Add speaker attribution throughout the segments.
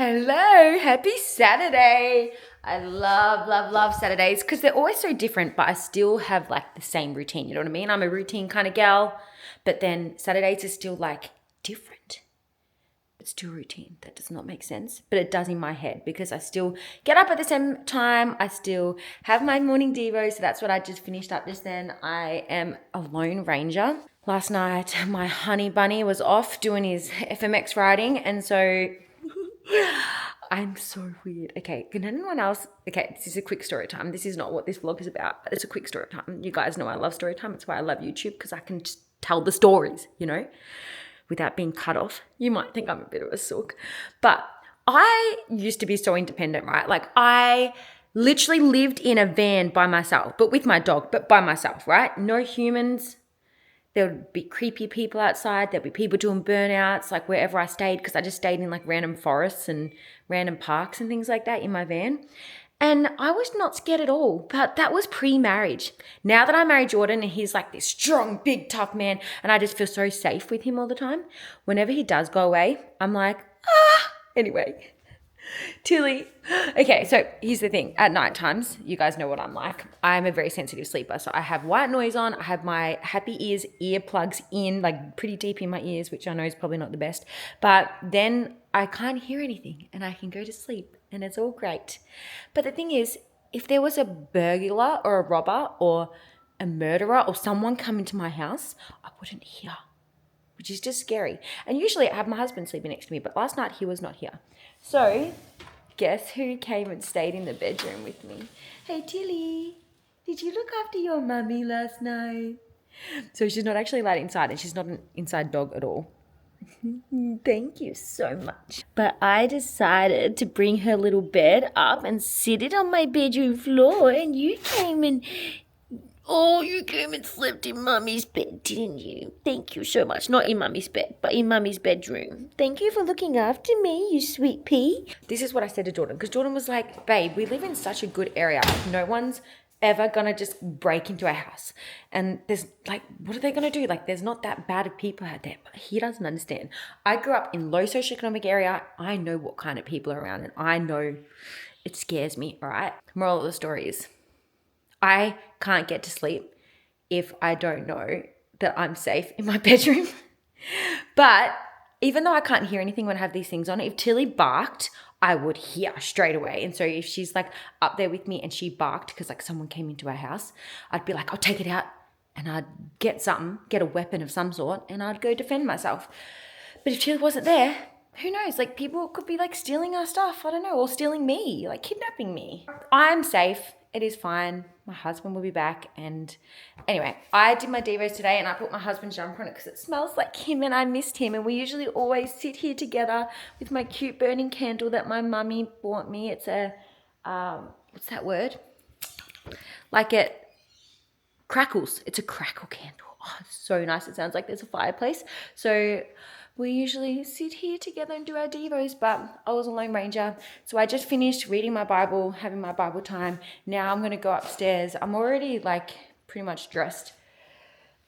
Speaker 1: Hello, happy Saturday. I love Saturdays because they're always so different, but I still have like the same routine. You know what I mean? I'm a routine kind of gal, but then Saturdays is still like different. It's still routine. That does not make sense, but it does in my head because I still get up at the same time. I still have my morning devo. So that's what I just finished up just then. I am a lone ranger. Last night, my honey bunny was off doing his FMX riding, and so I'm so weird. Okay, can anyone else? Okay, this is a quick story time. This is not what this vlog is about, but it's a quick story time. You guys know I love story time. It's why I love YouTube, because I can just tell the stories, without being cut off. You might think I'm a bit of a sook, but I used to be so independent, right? Like I literally lived in a van by myself, but with my dog, but by myself, right? No humans. There would be creepy people outside. There'd be people doing burnouts, like wherever I stayed, because I just stayed in like random forests and random parks and things like that in my van. And I was not scared at all, but that was pre-marriage. Now that I married Jordan and he's like this strong, big, tough man, and I just feel so safe with him all the time. Whenever he does go away, I'm like, anyway. Tilly. Okay, so here's the thing. At night times, you guys know what I'm like. I'm a very sensitive sleeper. So I have white noise on. I have my happy ears earplugs in, like pretty deep in my ears, which I know is probably not the best. But then I can't hear anything and I can go to sleep and it's all great. But the thing is, if there was a burglar or a robber or a murderer or someone come into my house, I wouldn't hear, which is just scary. And usually I have my husband sleeping next to me, but last night he was not here. So guess who came and stayed in the bedroom with me? Hey, Tilly, did you look after your mummy last night? So she's not actually allowed inside, and she's not an inside dog at all. Thank you so much. But I decided to bring her little bed up and sit it on my bedroom floor, and you came and slept in Mummy's bed, didn't you? Thank you so much. Not in Mummy's bed, but in Mummy's bedroom. Thank you for looking after me, you sweet pea. This is what I said to Jordan, because Jordan was like, babe, we live in such a good area. No one's ever gonna just break into our house. And there's like, what are they gonna do? Like, there's not that bad of people out there. But he doesn't understand. I grew up in low socioeconomic area. I know what kind of people are around, and I know it scares me, all right? Moral of the story is, I can't get to sleep if I don't know that I'm safe in my bedroom. But even though I can't hear anything when I have these things on, if Tilly barked, I would hear straight away. And so if she's like up there with me and she barked because like someone came into our house, I'd be like, I'll take it out and I'd get a weapon of some sort, and I'd go defend myself. But if Tilly wasn't there, who knows? Like, people could be like stealing our stuff. I don't know, or stealing me, like kidnapping me. I'm safe. It is fine. My husband will be back. And anyway, I did my devos today and I put my husband's jumper on it because it smells like him and I missed him. And we usually always sit here together with my cute burning candle that my mummy bought me. It's a, what's that word? Like it crackles. It's a crackle candle. Oh, it's so nice. It sounds like there's a fireplace. So we usually sit here together and do our devos, but I was a lone ranger. So I just finished reading my Bible, having my Bible time. Now I'm going to go upstairs. I'm already like pretty much dressed,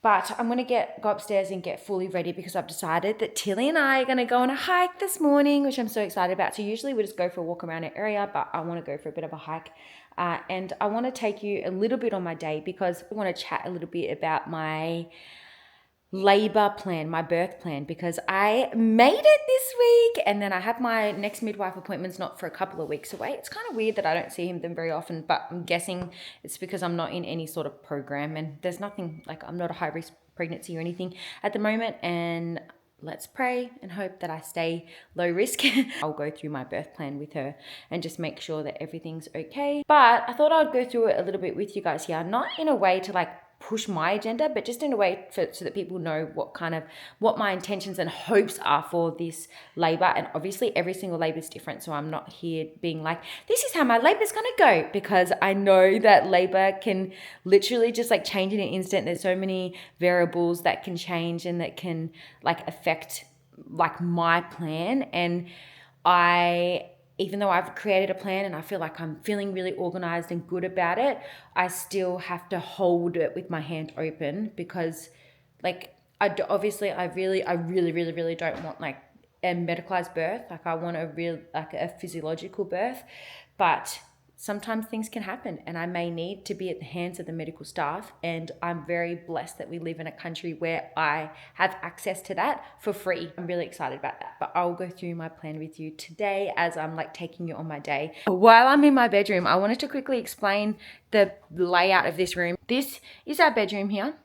Speaker 1: but I'm going to go upstairs and get fully ready because I've decided that Tilly and I are going to go on a hike this morning, which I'm so excited about. So usually we just go for a walk around our area, but I want to go for a bit of a hike. And I want to take you a little bit on my day because I want to chat a little bit about my labor plan, my birth plan, because I made it this week and then I have my next midwife appointments not for a couple of weeks away. It's kind of weird that I don't see them very often, but I'm guessing it's because I'm not in any sort of program and there's nothing, like I'm not a high risk pregnancy or anything at the moment, and let's pray and hope that I stay low risk. I'll go through my birth plan with her and just make sure that everything's okay. But I thought I'd go through it a little bit with you guys here, not in a way to like push my agenda, but just in a way so that people know what my intentions and hopes are for this labor. And obviously every single labor is different, so I'm not here being like, this is how my labor is going to go, because I know that labor can literally just like change in an instant. There's so many variables that can change and that can like affect like my plan. And even though I've created a plan and I feel like I'm feeling really organized and good about it, I still have to hold it with my hand open because like I really don't want like a medicalized birth. Like I want a physiological birth, but sometimes things can happen and I may need to be at the hands of the medical staff. And I'm very blessed that we live in a country where I have access to that for free. I'm really excited about that, but I'll go through my plan with you today as I'm like taking you on my day. While I'm in my bedroom, I wanted to quickly explain the layout of this room. This is our bedroom here.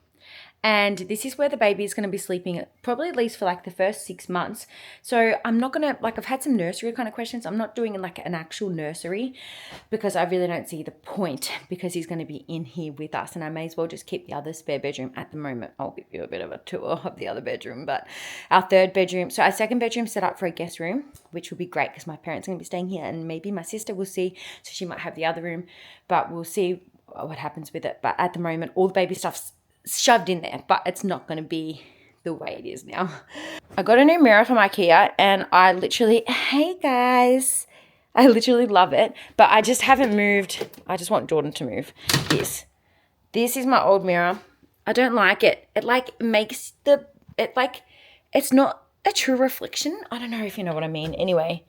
Speaker 1: And this is where the baby is going to be sleeping probably at least for like the first 6 months. So I'm not going to, like, I've had some nursery kind of questions. I'm not doing like an actual nursery because I really don't see the point, because he's going to be in here with us and I may as well just keep the other spare bedroom at the moment. I'll give you a bit of a tour of the other bedroom, but our third bedroom. So our second bedroom set up for a guest room, which will be great because my parents are going to be staying here and maybe my sister will see. So she might have the other room, but we'll see what happens with it. But at the moment, all the baby stuff's shoved in there, but it's not going to be the way it is now. I got a new mirror from IKEA and I literally, hey guys, I literally love it, but I just haven't moved. I just want Jordan to move this. This is my old mirror. I don't like it. It like makes it's not a true reflection. I don't know if you know what I mean. Anyway,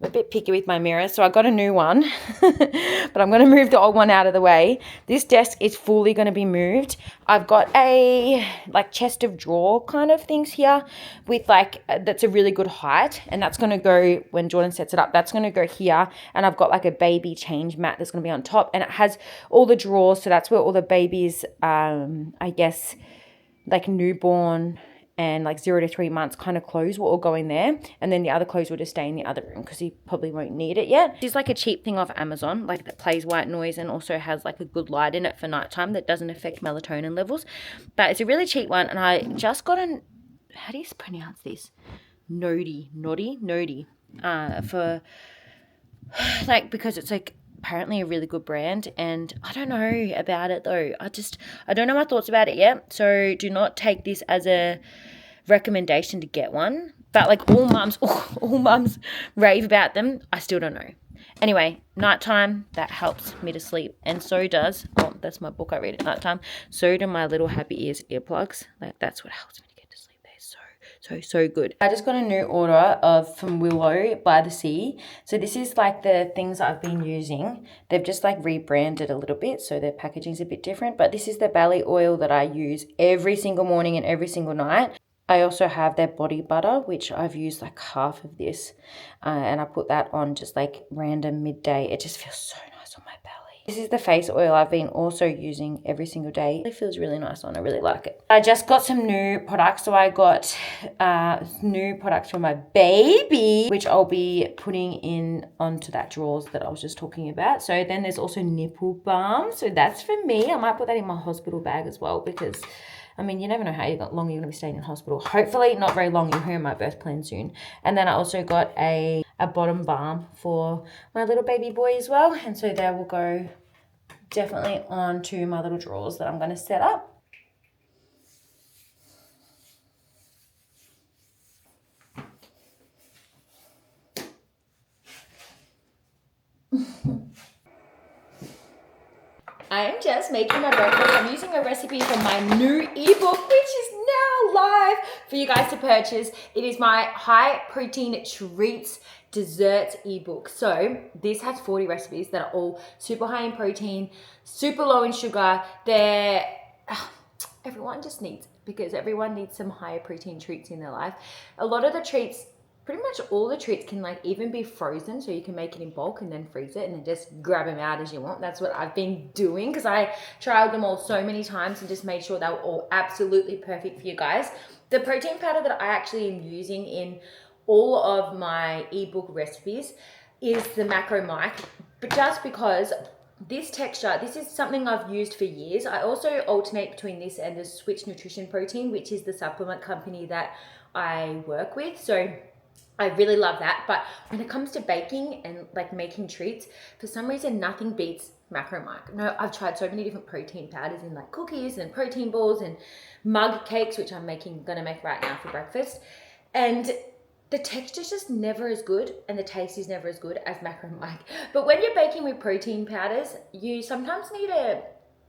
Speaker 1: I'm a bit picky with my mirror, so I got a new one, but I'm going to move the old one out of the way. This desk is fully going to be moved. I've got a like chest of drawer kind of things here with like, that's a really good height, and that's going to go, when Jordan sets it up, that's going to go here, and I've got like a baby change mat that's going to be on top, and it has all the drawers, so that's where all the babies, I guess, like newborn and like 0 to 3 months kind of clothes will all go in there, and then the other clothes will just stay in the other room because he probably won't need it yet. It's like a cheap thing off Amazon, like that plays white noise and also has like a good light in it for nighttime that doesn't affect melatonin levels, but it's a really cheap one. And I just got an, how do you pronounce this, Nodi for like, because it's like apparently a really good brand, and I don't know about it though. I don't know my thoughts about it yet, so do not take this as a recommendation to get one, but like all mums rave about them. I still don't know. Anyway, nighttime, that helps me to sleep, and so does, oh, that's my book I read at nighttime, so do my little happy ears earplugs. Like that's what helps me to get to sleep. So good. I just got a new order from Willow by the Sea. So this is like the things I've been using. They've just like rebranded a little bit, so their packaging's a bit different, but this is the belly oil that I use every single morning and every single night. I also have their body butter, which I've used like half of this, and I put that on just like random midday. It just feels so nice on my belly. This is the face oil I've been also using every single day. It feels really nice on. I really like it. I just got some new products. So I got new products for my baby, which I'll be putting in onto that drawers that I was just talking about. So then there's also nipple balm. So that's for me. I might put that in my hospital bag as well, because I mean, you never know how long you're going to be staying in hospital. Hopefully not very long. You'll hear my birth plan soon. And then I also got a bottom balm for my little baby boy as well. And so that will go definitely onto my little drawers that I'm going to set up. I am just making my breakfast. I'm using a recipe from my new ebook, which is now live for you guys to purchase. It is my high protein treats desserts ebook. So this has 40 recipes that are all super high in protein, super low in sugar. Everyone just needs, because everyone needs some higher protein treats in their life. A lot of the treats, pretty much all the treats can like even be frozen, so you can make it in bulk and then freeze it and then just grab them out as you want. That's what I've been doing because I tried them all so many times and just made sure they were all absolutely perfect for you guys. The protein powder that I actually am using in all of my ebook recipes is the Macro Mic, but just because this texture, this is something I've used for years. I also alternate between this and the Switch Nutrition Protein, which is the supplement company that I work with. So I really love that. But when it comes to baking and like making treats, for some reason, nothing beats Macro Mic. No, I've tried so many different protein powders in like cookies and protein balls and mug cakes, which I'm gonna make right now for breakfast. And the texture's just never as good and the taste is never as good as Macro Mic. But when you're baking with protein powders, you sometimes need to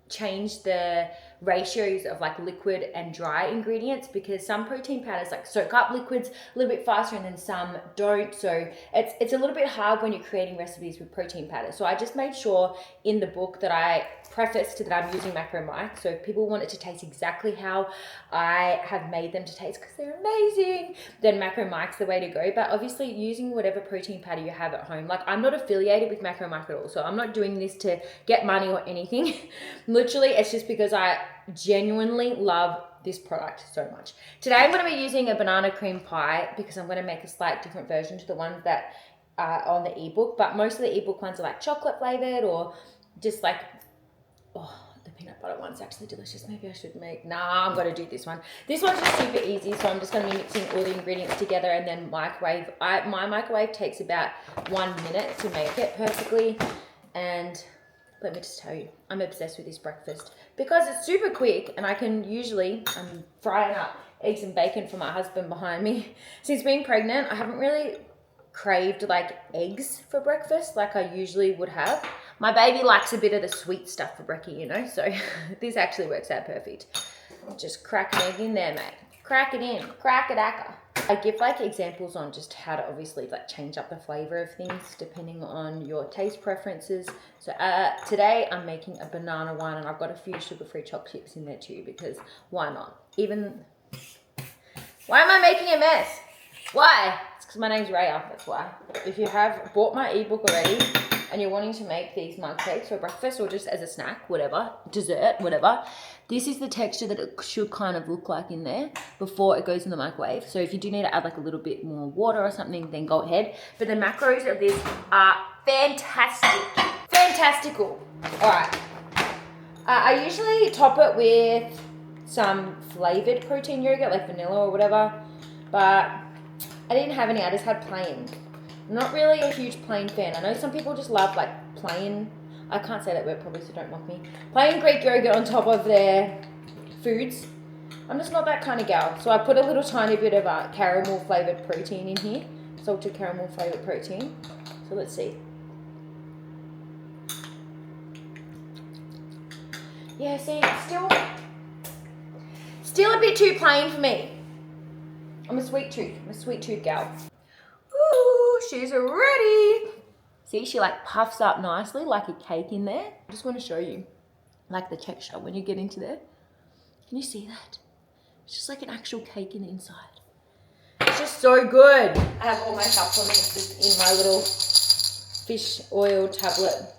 Speaker 1: change the ratios of like liquid and dry ingredients, because some protein powders like soak up liquids a little bit faster and then some don't. So it's a little bit hard when you're creating recipes with protein powders. So I just made sure in the book that I prefaced that I'm using Macro Mike. So if people want it to taste exactly how I have made them to taste, because they're amazing, then Macro Mike's the way to go. But obviously using whatever protein powder you have at home. Like, I'm not affiliated with Macro Mike at all, so I'm not doing this to get money or anything. Literally, it's just because I genuinely love this product so much. Today I'm going to be using a banana cream pie because I'm going to make a slight different version to the ones that are on the ebook, but most of the ebook ones are like chocolate flavored or just like, oh, the peanut butter one's actually delicious. Maybe I should make, nah, I'm going to do this one. This one's just super easy, so I'm just going to be mixing all the ingredients together and then microwave. My microwave takes about 1 minute to make it perfectly. And let me just tell you, I'm obsessed with this breakfast because it's super quick and I can usually, I'm frying up eggs and bacon for my husband behind me. Since being pregnant, I haven't really craved like eggs for breakfast like I usually would have. My baby likes a bit of the sweet stuff for brekkie, you know, so this actually works out perfect. Just crack an egg in there, mate. Crack it in, crack it acca. I give like examples on just how to obviously like change up the flavor of things depending on your taste preferences. So today I'm making a banana one and I've got a few sugar-free chocolate chips in there too, because why not? Why am I making a mess? Why? It's because my name's Raya, that's why. If you have bought my ebook already and you're wanting to make these mug cakes for breakfast or just as a snack, whatever, dessert, whatever, this is the texture that it should kind of look like in there before it goes in the microwave. So if you do need to add like a little bit more water or something, then go ahead. But the macros of this are fantastic. Fantastical. All right. I usually top it with some flavored protein yogurt, like vanilla or whatever, but I didn't have any. I just had plain. I'm not really a huge plain fan. I know some people just love like plain, I can't say that word probably, so don't mock me. Plain Greek yogurt on top of their foods. I'm just not that kind of gal. So I put a little tiny bit of caramel flavored protein in here. Salted caramel flavored protein. So let's see. Yeah, see, still a bit too plain for me. I'm a sweet tooth gal. Ooh, she's ready. See, she like puffs up nicely like a cake in there. I just want to show you like the texture when you get into there. Can you see that? It's just like an actual cake in the inside. It's just so good. I have all my supplements just in my little fish oil tablet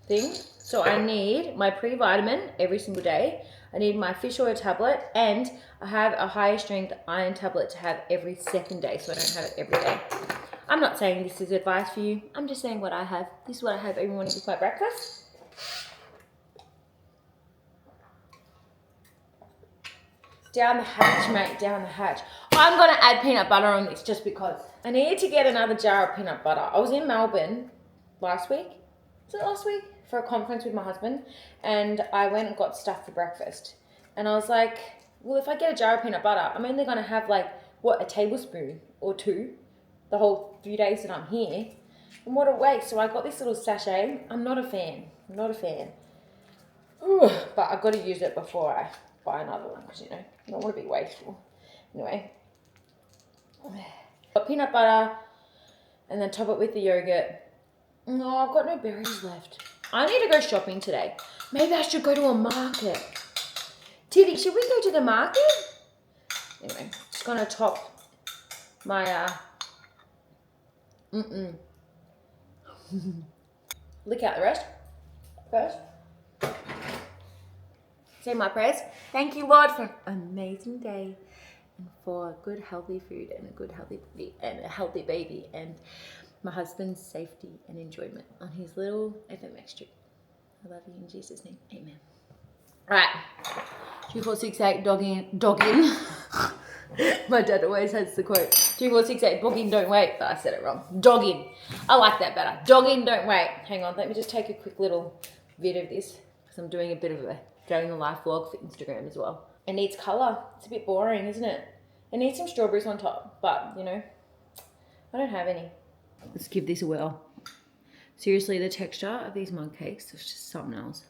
Speaker 1: thing. So I need my pre-vitamin every single day. I need my fish oil tablet, and I have a higher strength iron tablet to have every second day, so I don't have it every day. I'm not saying this is advice for you. I'm just saying what I have. This is what I have every morning with my breakfast. Down the hatch, mate, down the hatch. I'm gonna add peanut butter on this just because. I needed to get another jar of peanut butter. I was in Melbourne last week. Was it last week? For a conference with my husband, and I went and got stuff for breakfast. And I was like, well, if I get a jar of peanut butter, I'm only gonna have like, what, a tablespoon or two the whole few days that I'm here. And what a waste. So I got this little sachet. I'm not a fan. Ooh, but I've got to use it before I buy another one, because, you know, I don't want to be wasteful. Anyway, got peanut butter and then top it with the yogurt. No, I've got no berries left. I need to go shopping today. Maybe I should go to a market. Titty, should we go to the market? Anyway, just gonna top my lick out the rest first. Say my prayers. Thank you, Lord, for an amazing day and for good healthy food and a good healthy body and a healthy baby and my husband's safety and enjoyment on his little FMX trip. I love you in Jesus' name. Amen. All right. 2468 dog in. My dad always has the quote, 2468 dog in, don't wait. But I said it wrong. Dog in. I like that better. Dog in, don't wait. Hang on. Let me just take a quick little vid of this because I'm doing a bit of a day in the life vlog for Instagram as well. It needs colour. It's a bit boring, isn't it? It needs some strawberries on top, but, you know, I don't have any. Let's give this a whirl. Seriously, the texture of these mug cakes is just something else.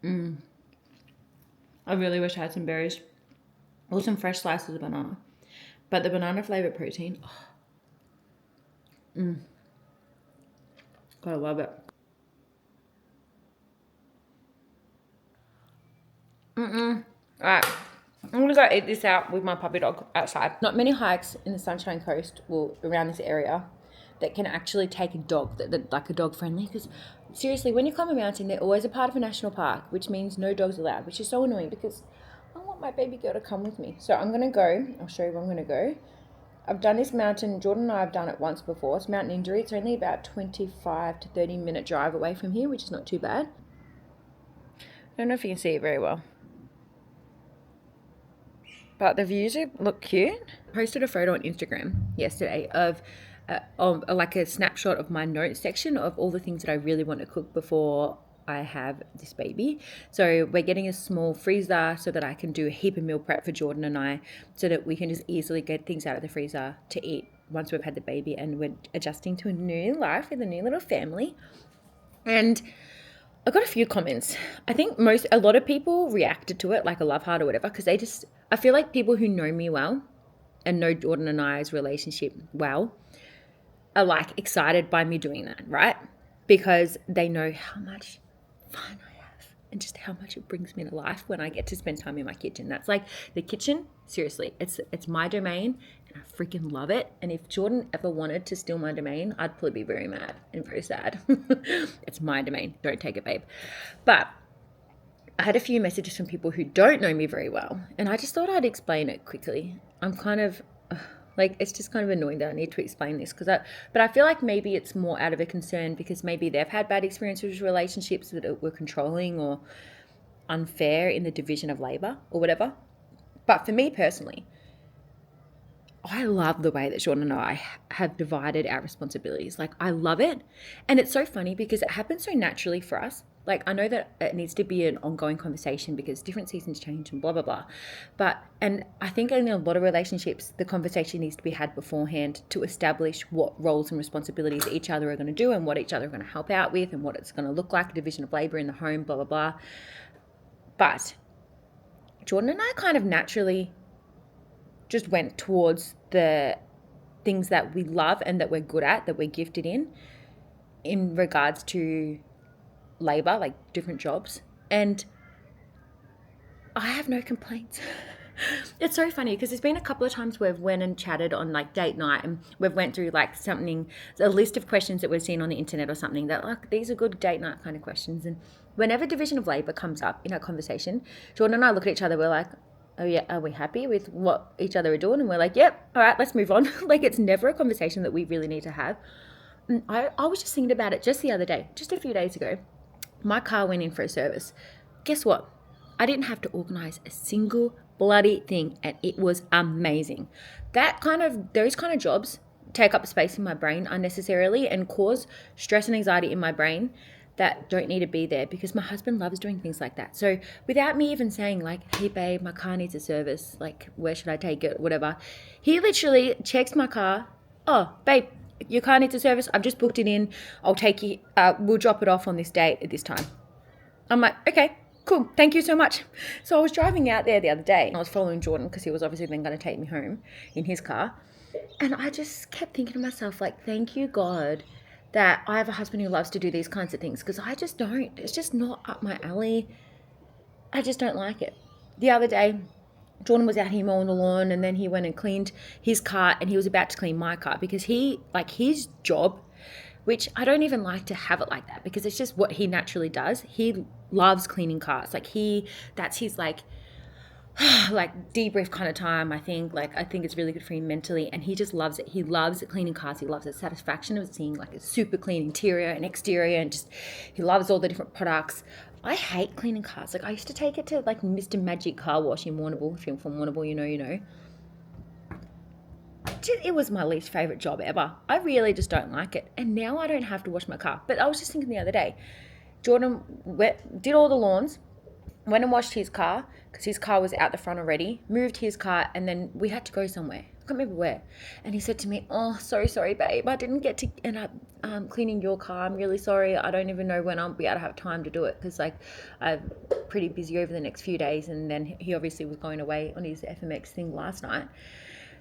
Speaker 1: I really wish I had some berries or some fresh slices of banana. But the banana flavored protein, gotta love it. Alright, I'm gonna go eat this out with my puppy dog outside. Not many hikes in the Sunshine Coast, well, around this area, that can actually take a dog, that like a dog friendly. Because seriously, when you climb a mountain, they're always a part of a national park, which means no dogs allowed, which is so annoying because I want my baby girl to come with me. So I'm gonna go. I'll show you where I'm gonna go. I've done this mountain. Jordan and I have done it once before. It's Mountain Injury. It's only about 25 to 30-minute drive away from here, which is not too bad. I don't know if you can see it very well, but the views look cute. I posted a photo on Instagram yesterday of like a snapshot of my notes section of all the things that I really want to cook before I have this baby. So we're getting a small freezer so that I can do a heap of meal prep for Jordan and I, so that we can just easily get things out of the freezer to eat once we've had the baby and we're adjusting to a new life with a new little family. And I got a few comments. I think a lot of people reacted to it like a love heart or whatever, because I feel like people who know me well and know Jordan and I's relationship well are like excited by me doing that, right? Because they know how much fun I have and just how much it brings me to life when I get to spend time in my kitchen. That's like the kitchen, seriously, it's my domain and I freaking love it. And if Jordan ever wanted to steal my domain, I'd probably be very mad and very sad. It's my domain. Don't take it, babe. But I had a few messages from people who don't know me very well, and I just thought I'd explain it quickly. I'm kind of like, it's just kind of annoying that I need to explain this but I feel like maybe it's more out of a concern because maybe they've had bad experiences with relationships that were controlling or unfair in the division of labor or whatever. But for me personally, I love the way that Jordan and I have divided our responsibilities. Like, I love it. And it's so funny because it happens so naturally for us. Like, I know that it needs to be an ongoing conversation because different seasons change and blah, blah, blah. And I think in a lot of relationships, the conversation needs to be had beforehand to establish what roles and responsibilities each other are going to do and what each other are going to help out with and what it's going to look like, division of labor in the home, blah, blah, blah. But Jordan and I kind of naturally just went towards the things that we love and that we're good at, that we're gifted in regards to labor, like different jobs. And I have no complaints. It's so funny because there's been a couple of times we've went and chatted on like date night and we've went through like a list of questions that we've seen on the internet or something that like, these are good date night kind of questions. And whenever division of labor comes up in our conversation, Jordan and I look at each other, we're like, oh yeah, are we happy with what each other are doing? And we're like, yep, all right, let's move on. Like, it's never a conversation that we really need to have. And I was just thinking about it just the other day, just a few days ago. My car went in for a service. Guess what? I didn't have to organize a single bloody thing, and it was amazing. Those kind of jobs take up space in my brain unnecessarily and cause stress and anxiety in my brain that don't need to be there because my husband loves doing things like that. So without me even saying like, hey babe, my car needs a service, like where should I take it, whatever, he literally checks my car. Oh babe, your car needs a service, I've just booked it in, I'll take you, we'll drop it off on this date at this time. I'm like, okay, cool, thank you so much. So I was driving out there the other day and I was following Jordan because he was obviously then going to take me home in his car, and I just kept thinking to myself, like, thank you God that I have a husband who loves to do these kinds of things, because I just don't. It's just not up my alley. I just don't like it. The other day, Jordan was out here mowing the lawn, and then he went and cleaned his car, and he was about to clean my car because his job, which I don't even like to have it like that because it's just what he naturally does. He loves cleaning cars. That's his like debrief kind of time. I think it's really good for him mentally, and he just loves it. He loves cleaning cars. He loves the satisfaction of seeing like a super clean interior and exterior, and just he loves all the different products. I hate cleaning cars. Like, I used to take it to like Mr. Magic Car Wash in Warrnambool. If you're from Warrnambool, you know. It was my least favorite job ever. I really just don't like it, and now I don't have to wash my car. But I was just thinking the other day, Jordan did all the lawns, went and washed his car because his car was out the front already, moved his car, and then we had to go somewhere. can't remember where. And he said to me, oh, so sorry, babe. I didn't get to end up cleaning your car. I'm really sorry. I don't even know when I'll be able to have time to do it because like I'm pretty busy over the next few days. And then he obviously was going away on his FMX thing last night.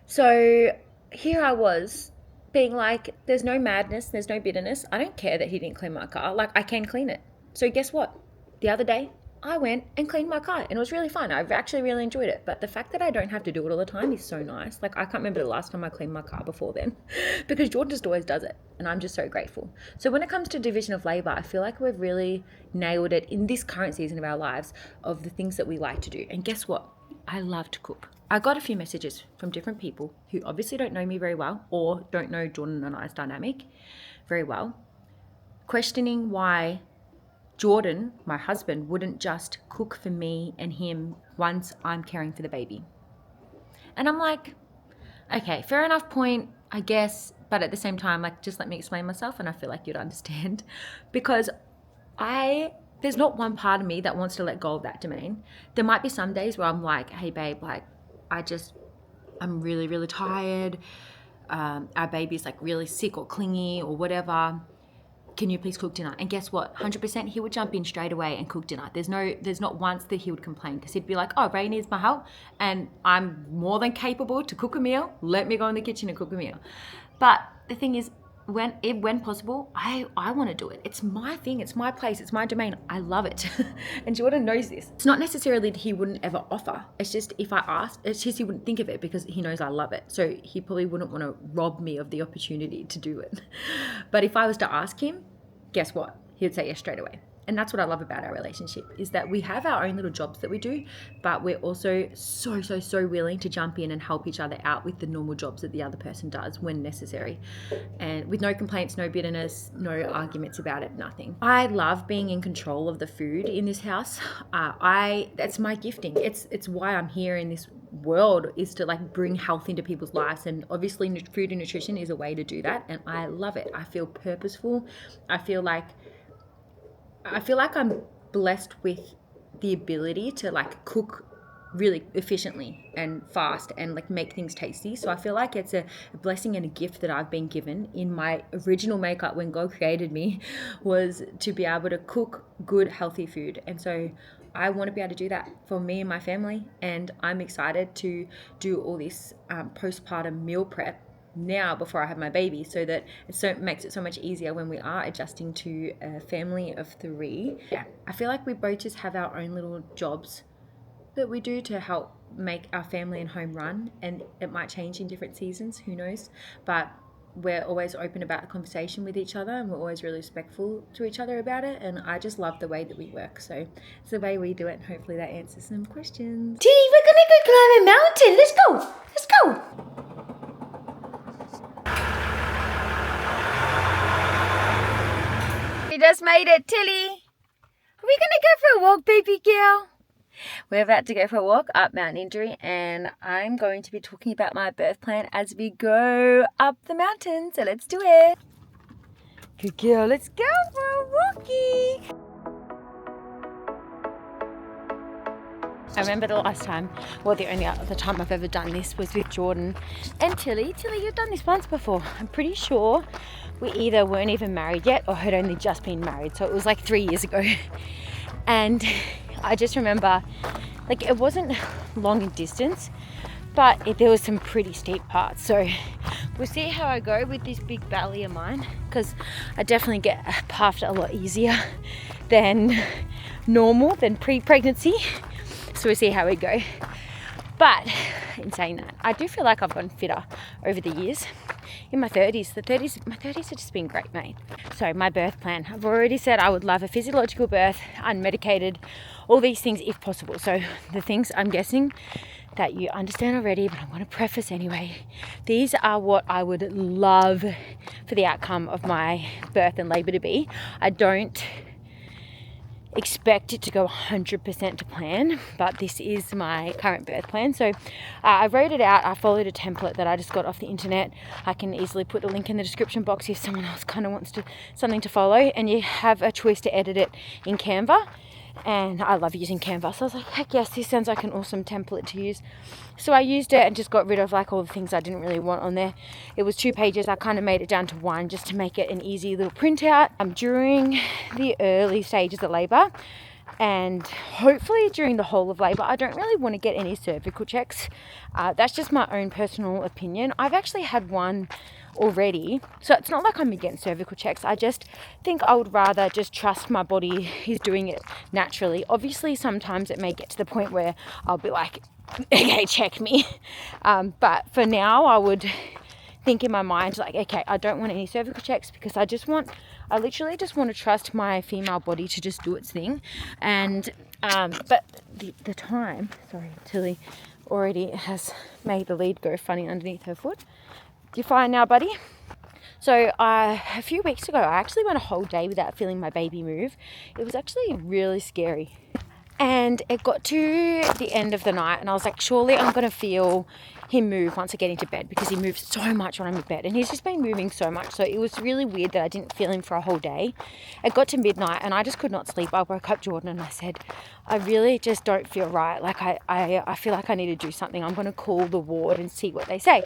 Speaker 1: So here I was being like, there's no madness, there's no bitterness. I don't care that he didn't clean my car. Like, I can clean it. So guess what? The other day, I went and cleaned my car and it was really fun. I've actually really enjoyed it. But the fact that I don't have to do it all the time is so nice. Like, I can't remember the last time I cleaned my car before then because Jordan just always does it. And I'm just so grateful. So when it comes to division of labor, I feel like we've really nailed it in this current season of our lives of the things that we like to do. And guess what? I love to cook. I got a few messages from different people who obviously don't know me very well or don't know Jordan and I's dynamic very well, questioning why Jordan, my husband, wouldn't just cook for me and him once I'm caring for the baby. And I'm like, okay, fair enough point, I guess, but at the same time, like, just let me explain myself and I feel like you'd understand because there's not one part of me that wants to let go of that domain. There might be some days where I'm like, hey babe, like I'm really, really tired. Our baby's like really sick or clingy or whatever. Can you please cook dinner? And guess what? 100% he would jump in straight away and cook dinner. There's not once that he would complain because he'd be like, oh, Ray needs my help and I'm more than capable to cook a meal. Let me go in the kitchen and cook a meal. But the thing is, when possible, I want to do it. It's my thing. It's my place. It's my domain. I love it. And Jordan knows this. It's not necessarily that he wouldn't ever offer. It's just if I asked, it's just he wouldn't think of it because he knows I love it. So he probably wouldn't want to rob me of the opportunity to do it. But if I was to ask him, guess what? He would say yes straight away. And that's what I love about our relationship is that we have our own little jobs that we do, but we're also so willing to jump in and help each other out with the normal jobs that the other person does when necessary. And with no complaints, no bitterness, no arguments about it, nothing. I love being in control of the food in this house. That's my gifting. It's why I'm here in this world is to like bring health into people's lives. And obviously food and nutrition is a way to do that. And I love it. I feel purposeful. I feel like I'm blessed with the ability to like cook really efficiently and fast and like make things tasty. So I feel like it's a blessing and a gift that I've been given in my original makeup when God created me was to be able to cook good, healthy food. And so I want to be able to do that for me and my family. And I'm excited to do all this postpartum meal prep now before I have my baby so that it makes it so much easier when we are adjusting to a family of 3. Yeah, I feel like we both just have our own little jobs that we do to help make our family and home run, and it might change in different seasons, who knows, but we're always open about the conversation with each other and we're always really respectful to each other about it, and I just love the way that we work. So it's the way we do it, and hopefully that answers some questions. Tilly, we're gonna go climb a mountain. Let's go. We just made it, Tilly. Are we gonna go for a walk, baby girl? We're about to go for a walk up Mount Injury, and I'm going to be talking about my birth plan as we go up the mountain. So let's do it. Good girl, let's go for a walkie. I remember the last time, well, the only other time I've ever done this was with Jordan and Tilly. Tilly, you've done this once before. I'm pretty sure we either weren't even married yet or had only just been married. So it was like 3 years ago. And I just remember, like, it wasn't long in distance, but there was some pretty steep parts. So we'll see how I go with this big belly of mine, because I definitely get puffed a lot easier than normal, than pre-pregnancy. So we'll see how we go. But in saying that, I do feel like I've gotten fitter over the years. In my 30s, my 30s have just been great, mate. So my birth plan, I've already said I would love a physiological birth, unmedicated, all these things if possible. So the things I'm guessing that you understand already, but I want to preface anyway. These are what I would love for the outcome of my birth and labor to be. I don't expect it to go 100% to plan, but this is my current birth plan. So I wrote it out. I followed a template that I just got off the internet. I can easily put the link in the description box if someone else kind of wants something to follow, and you have a choice to edit it in Canva.
Speaker 2: and I love using Canva. So I was like, heck yes, this sounds like an awesome template to use. So I used it and just got rid of like all the things I didn't really want on there. It was 2 pages. I kind of made it down to 1 just to make it an easy little printout. During the early stages of labour, and hopefully during the whole of labour, I don't really want to get any cervical checks. That's just my own personal opinion. I've actually had one already, so it's not like I'm against cervical checks. I just think I would rather just trust my body is doing it naturally. Obviously sometimes it may get to the point where I'll be like, okay, check me, but for now I would think in my mind like, okay, I don't want any cervical checks, because I literally just want to trust my female body to just do its thing. And but the time, sorry, Tilly already has made the lead go funny underneath her foot. You fine now, buddy? So a few weeks ago, I actually went a whole day without feeling my baby move. It was actually really scary. And it got to the end of the night and I was like, surely I'm going to feel him move once I get into bed, because he moves so much when I'm in bed, and he's just been moving so much. So it was really weird that I didn't feel him for a whole day. It got to midnight and I just could not sleep. I woke up Jordan and I said, I really just don't feel right. Like I feel like I need to do something. I'm going to call the ward and see what they say.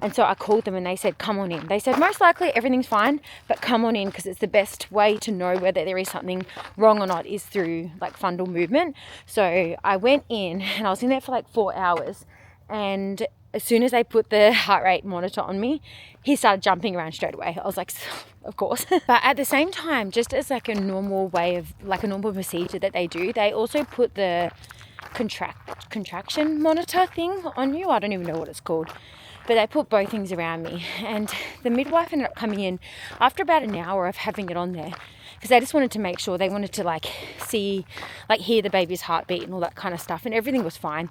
Speaker 2: And so I called them and they said, come on in. They said, most likely everything's fine, but come on in, because it's the best way to know whether there is something wrong or not is through like fundal movement. So I went in and I was in there for like 4 hours. And as soon as they put the heart rate monitor on me, he started jumping around straight away. I was like, of course. But at the same time, just as like a normal way of, like a normal procedure that they do, they also put the contraction monitor thing on you. I don't even know what it's called. But they put both things around me, and the midwife ended up coming in after about an hour of having it on there, because they just wanted to make sure, they wanted to like see, like hear the baby's heartbeat and all that kind of stuff, and everything was fine.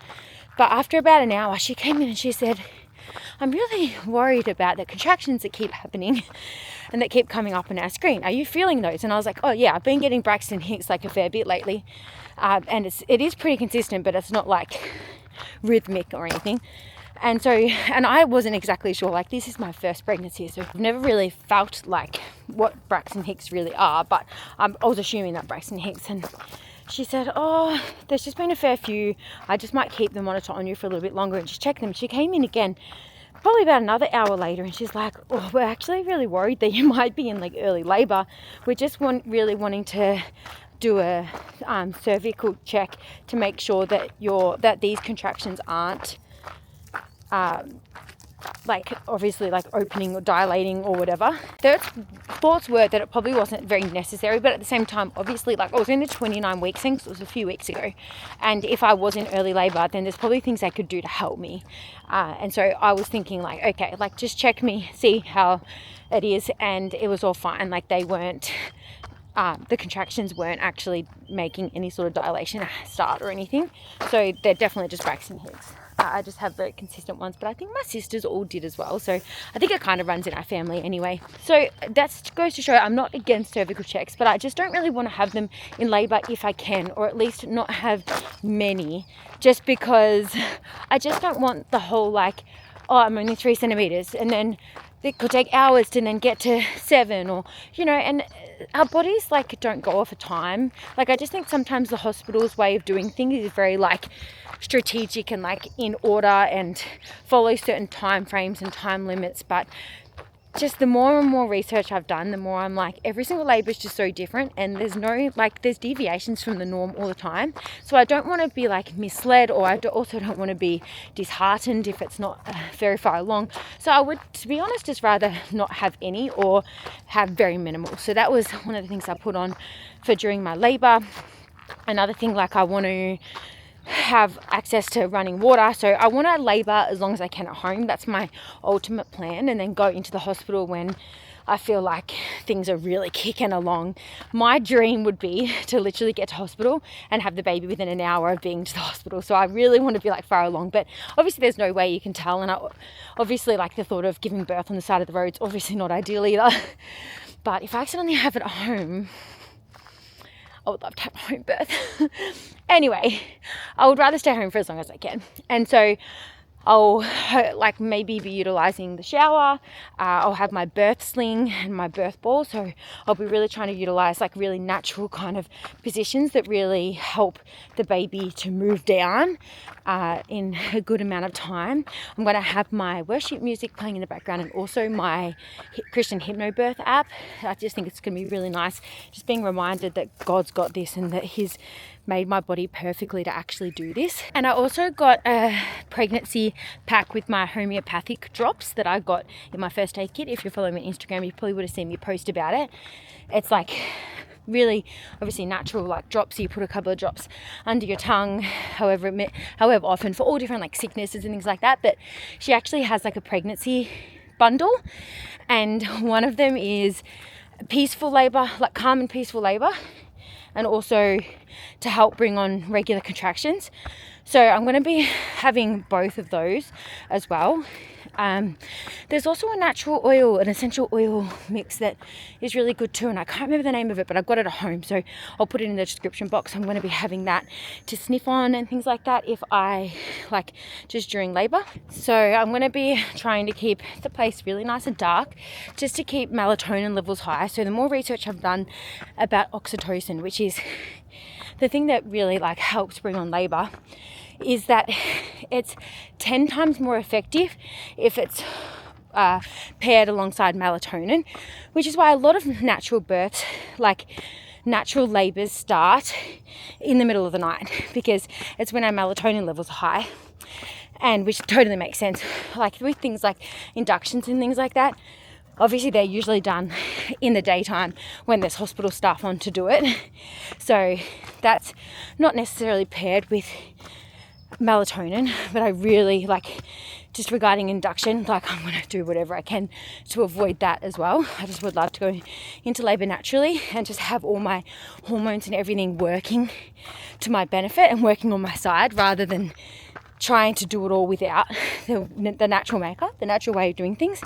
Speaker 2: But after about an hour, she came in and she said, I'm really worried about the contractions that keep happening and that keep coming up on our screen. Are you feeling those? And I was like, oh yeah, I've been getting Braxton Hicks like a fair bit lately, and it is pretty consistent, but it's not like rhythmic or anything. And so, and I wasn't exactly sure, like this is my first pregnancy, so I've never really felt like what Braxton Hicks really are, but I was assuming that Braxton Hicks. And she said, oh, there's just been a fair few. I just might keep the monitor on you for a little bit longer and just check them. She came in again probably about another hour later and she's like, oh, we're actually really worried that you might be in like early labor. We're just really wanting to do a cervical check to make sure that that these contractions aren't like obviously like opening or dilating or whatever. Their thoughts were that it probably wasn't very necessary, but at the same time, obviously, like I was in the 29 weeks thing, so it was a few weeks ago, and if I was in early labor, then there's probably things they could do to help me. And so I was thinking like, okay, like just check me, see how it is, and it was all fine. Like they weren't the contractions weren't actually making any sort of dilation start or anything, so they're definitely just Braxton Hicks. I just have very consistent ones, but I think my sisters all did as well, so I think it kind of runs in our family anyway. So that goes to show I'm not against cervical checks, but I just don't really want to have them in labour if I can, or at least not have many, just because I just don't want the whole like, oh, I'm only 3 centimetres and then it could take hours to then get to 7, or you know, and our bodies like don't go off a time. Like I just think sometimes the hospital's way of doing things is very like strategic and like in order and follow certain time frames and time limits, but just the more and more research I've done, the more I'm like, every single labour is just so different, and there's deviations from the norm all the time. So I don't want to be like misled, or also don't want to be disheartened if it's not very far along. So I would, to be honest, just rather not have any or have very minimal. So that was one of the things I put on for during my labour. Another thing, like I want to have access to running water, so I want to labour as long as I can at home. That's my ultimate plan, and then go into the hospital when I feel like things are really kicking along. My dream would be to literally get to hospital and have the baby within an hour of being to the hospital. So I really want to be like far along, but obviously there's no way you can tell, and I obviously like the thought of giving birth on the side of the road is obviously not ideal either. But if I accidentally have it at home, I would love to have a home birth. Anyway, I would rather stay home for as long as I can. And so I'll like maybe be utilizing the shower. I'll have my birth sling and my birth ball, so I'll be really trying to utilize like really natural kind of positions that really help the baby to move down in a good amount of time. I'm going to have my worship music playing in the background, and also my Christian Hypnobirth app. I just think it's going to be really nice just being reminded that God's got this and that He's made my body perfectly to actually do this. And I also got a pregnancy pack with my homeopathic drops that I got in my first aid kit. If you're following me on Instagram, you probably would have seen me post about it. It's like really obviously natural like drops. So you put a couple of drops under your tongue, however often, for all different like sicknesses and things like that. But she actually has like a pregnancy bundle, and one of them is peaceful labor, like calm and peaceful labor, and also to help bring on regular contractions. So I'm going to be having both of those as well. There's also a natural oil, an essential oil mix that is really good too, and I can't remember the name of it, but I've got it at home, so I'll put it in the description box. I'm going to be having that to sniff on and things like that if I like just during labor. So I'm going to be trying to keep the place really nice and dark just to keep melatonin levels high. So the more research I've done about oxytocin, which is the thing that really like helps bring on labor, is that it's 10 times more effective if it's paired alongside melatonin, which is why a lot of natural births, like natural labors, start in the middle of the night, because it's when our melatonin levels are high, and which totally makes sense. Like with things like inductions and things like that, obviously they're usually done in the daytime when there's hospital staff on to do it, so that's not necessarily paired with melatonin. But I really like, just regarding induction, like I'm going to do whatever I can to avoid that as well. I just would love to go into labor naturally and just have all my hormones and everything working to my benefit and working on my side, rather than trying to do it all without the natural makeup, the natural way of doing things.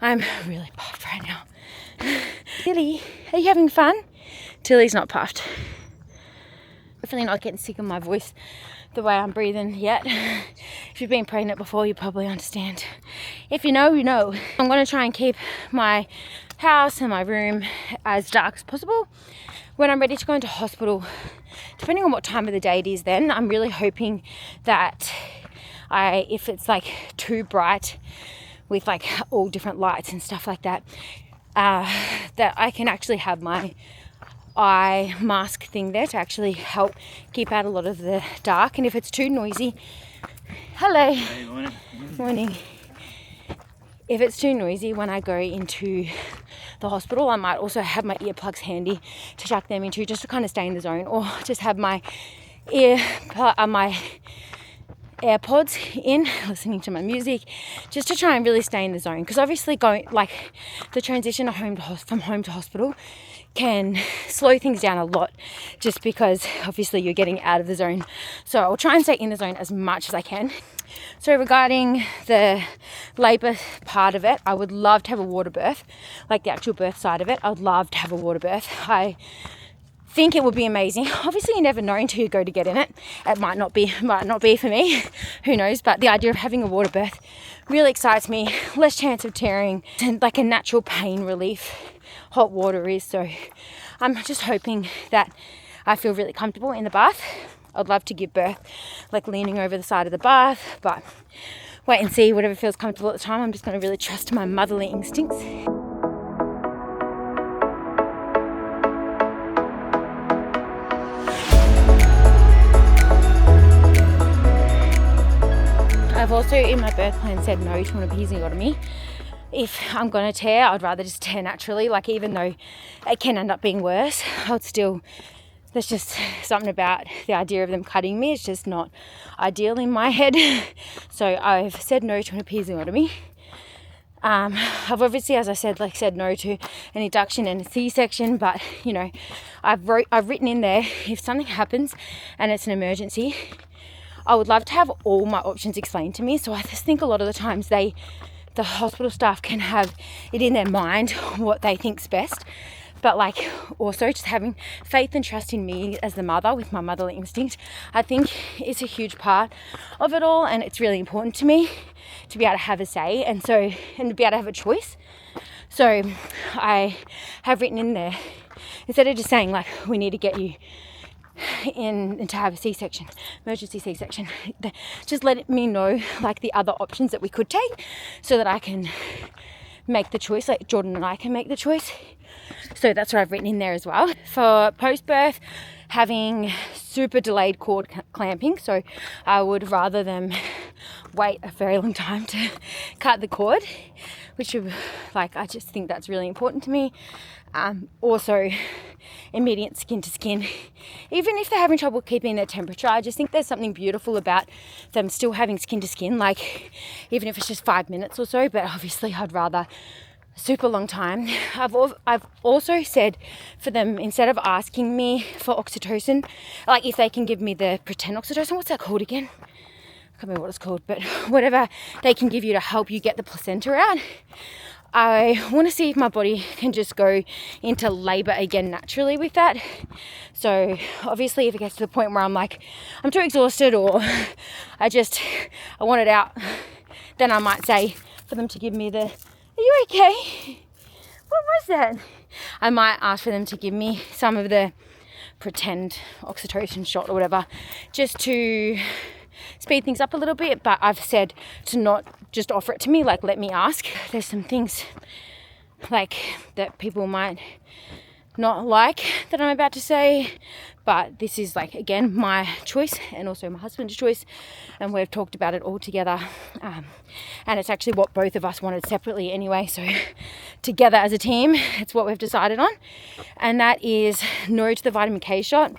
Speaker 2: I'm really puffed right now. Tilly, are you having fun? Tilly's not puffed. Definitely not getting sick of my voice, the way I'm breathing yet. If you've been pregnant before, you probably understand. If you know, you know. I'm going to try and keep my house and my room as dark as possible. When I'm ready to go into hospital, depending on what time of the day it is, then I'm really hoping that if it's like too bright with like all different lights and stuff like that, that I can actually have my eye mask thing there to actually help keep out a lot of the dark. And if it's too noisy, hello.
Speaker 3: Hey, morning.
Speaker 2: Morning. If it's too noisy when I go into the hospital, I might also have my earplugs handy to chuck them into, just to kind of stay in the zone, or just have my my AirPods in, listening to my music, just to try and really stay in the zone. Because obviously going like the transition from home to hospital can slow things down a lot, just because obviously you're getting out of the zone. So I'll try and stay in the zone as much as I can. So regarding the labour part of it, I would love to have a water birth, like the actual birth side of it. I would love to have a water birth. I think it would be amazing. Obviously you never know until you go to get in it. It might not be for me, who knows, but the idea of having a water birth really excites me. Less chance of tearing, and like a natural pain relief hot water is. So I'm just hoping that I feel really comfortable in the bath. I'd love to give birth like leaning over the side of the bath, but wait and see, whatever feels comfortable at the time. I'm just going to really trust my motherly instincts. I've also in my birth plan said no to an episiotomy. If I'm going to tear, I'd rather just tear naturally. Like, even though it can end up being worse, there's just something about the idea of them cutting me. It's just not ideal in my head. So I've said no to an episiotomy. I've obviously, as I said, said no to an induction and a C-section, but you know, I've written in there, if something happens and it's an emergency, I would love to have all my options explained to me. So I just think a lot of the times the hospital staff can have it in their mind what they think's best, but like also just having faith and trust in me as the mother with my motherly instinct, I think is a huge part of it all. And it's really important to me to be able to have a say and to be able to have a choice. So I have written in there, instead of just saying like, we need to get you in to have a C-section, emergency C-section, just let me know like the other options that we could take so that I can make the choice, like Jordan and I can make the choice. So that's what I've written in there as well. For post-birth, having super delayed cord clamping, so I would rather them wait a very long time to cut the cord, which would, like, I just think that's really important to me. Also immediate skin to skin, even if they're having trouble keeping their temperature. I just think there's something beautiful about them still having skin to skin, like even if it's just 5 minutes or so, but obviously I'd rather a super long time. I've also said for them, instead of asking me for oxytocin, like if they can give me the pretend oxytocin, what's that called again? I can't remember what it's called, but whatever they can give you to help you get the placenta out, I want to see if my body can just go into labour again naturally with that. So obviously if it gets to the point where I'm like, I'm too exhausted or I want it out, then I might say for them to give me the, are you okay? What was that? I might ask for them to give me some of the pretend oxytocin shot or whatever, just to speed things up a little bit. But I've said to not just offer it to me, like let me ask. There's some things like that people might not like that I'm about to say, but this is like, again, my choice and also my husband's choice, and we've talked about it all together, and it's actually what both of us wanted separately anyway, so together as a team it's what we've decided on, and that is no to the vitamin K shot.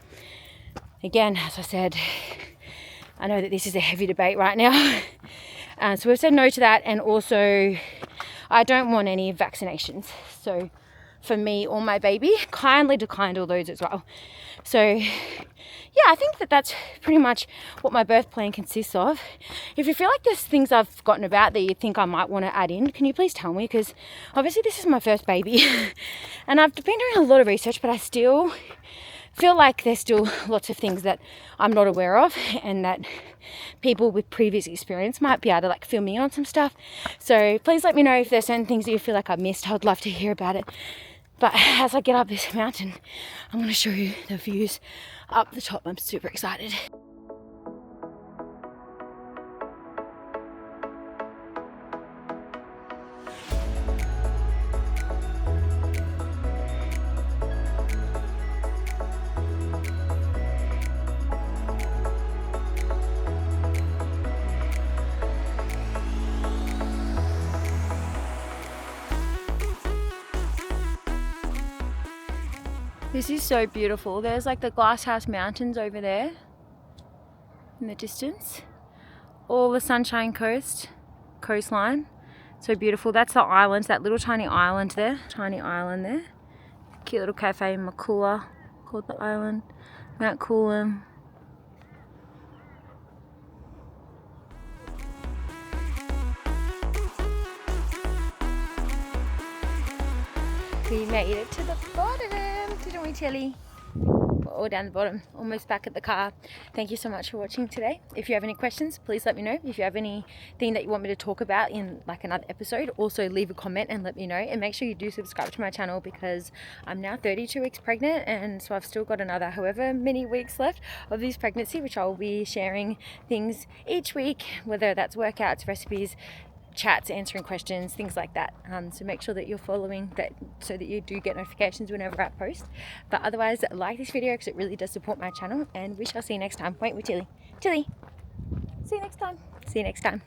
Speaker 2: Again, as I said, I know that this is a heavy debate right now, so we've said no to that, and also I don't want any vaccinations. So for me or my baby, kindly declined all those as well. So yeah, I think that that's pretty much what my birth plan consists of. If you feel like there's things I've forgotten about that you think I might want to add in, can you please tell me? Because obviously this is my first baby and I've been doing a lot of research, but I still feel like there's still lots of things that I'm not aware of and that people with previous experience might be able to like fill me in on some stuff. So please let me know if there's certain things that you feel like I missed. I'd love to hear about it. But as I get up this mountain, I'm going to show you the views up the top. I'm super excited. This is so beautiful. There's like the Glasshouse Mountains over there in the distance. All the Sunshine coastline. So beautiful. That's the island, that little tiny island there. Tiny island there. Cute little cafe in Makula called the island. Mount Coolum. We made it to the bottom, didn't we, Tilly? We're all down the bottom, almost back at the car. Thank you so much for watching today. If you have any questions, please let me know. If you have anything that you want me to talk about in like another episode, also leave a comment and let me know. And make sure you do subscribe to my channel because I'm now 32 weeks pregnant, and so I've still got another however many weeks left of this pregnancy, which I'll be sharing things each week, whether that's workouts, recipes, chats, answering questions, things like that. So make sure that you're following that so that you do get notifications whenever I post. But otherwise, like this video because it really does support my channel, and we shall see you next time. Wait with Tilly. See you next time. See you next time.